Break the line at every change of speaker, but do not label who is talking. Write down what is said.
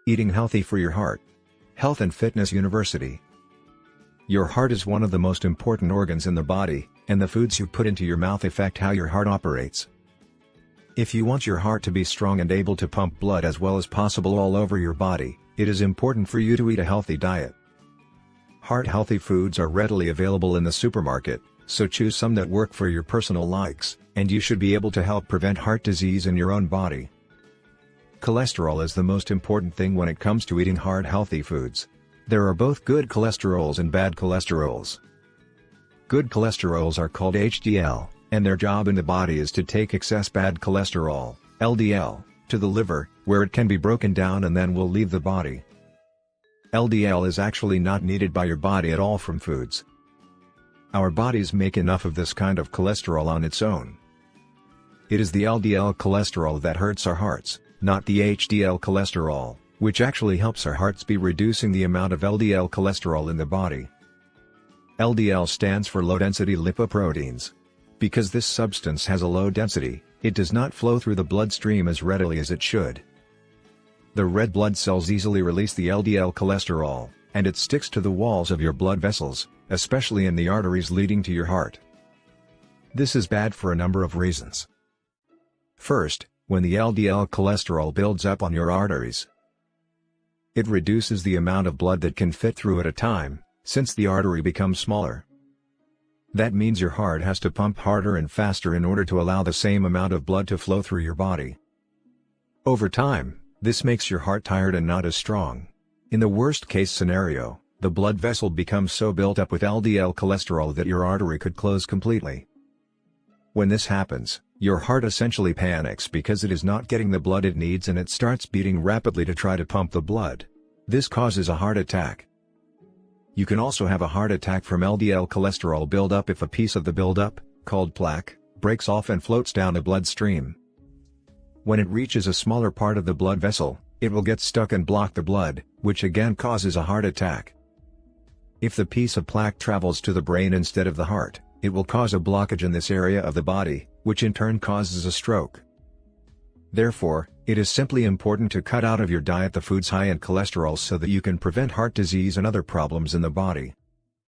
Eating healthy for your heart. Health and Fitness University. Your heart is one of the most important organs in the body, and the foods you put into your mouth affect how your heart operates. If you want your heart to be strong and able to pump blood as well as possible all over your body, it is important for you to eat a healthy diet. Heart-healthy foods are readily available in the supermarket, so choose some that work for your personal likes, and you should be able to help prevent heart disease in your own body. Cholesterol is the most important thing when it comes to eating heart-healthy foods. There are both good cholesterols and bad cholesterols. Good cholesterols are called HDL, and their job in the body is to take excess bad cholesterol, LDL, to the liver, where it can be broken down and then will leave the body. LDL is actually not needed by your body at all from foods. Our bodies make enough of this kind of cholesterol on its own. It is the LDL cholesterol that hurts our hearts, not the HDL cholesterol, which actually helps our hearts by reducing the amount of LDL cholesterol in the body. LDL stands for low-density lipoproteins. Because this substance has a low density, it does not flow through the bloodstream as readily as it should. The red blood cells easily release the LDL cholesterol, and it sticks to the walls of your blood vessels, especially in the arteries leading to your heart. This is bad for a number of reasons. First, when the LDL cholesterol builds up on your arteries, it reduces the amount of blood that can fit through at a time, since the artery becomes smaller. That means your heart has to pump harder and faster in order to allow the same amount of blood to flow through your body. Over time, this makes your heart tired and not as strong. In the worst-case scenario, the blood vessel becomes so built up with LDL cholesterol that your artery could close completely. When this happens, your heart essentially panics because it is not getting the blood it needs and it starts beating rapidly to try to pump the blood. This causes a heart attack. You can also have a heart attack from LDL cholesterol buildup if a piece of the buildup, called plaque, breaks off and floats down the bloodstream. When it reaches a smaller part of the blood vessel, it will get stuck and block the blood, which again causes a heart attack. If the piece of plaque travels to the brain instead of the heart, it will cause a blockage in this area of the body, which in turn causes a stroke. Therefore, it is simply important to cut out of your diet the foods high in cholesterol so that you can prevent heart disease and other problems in the body.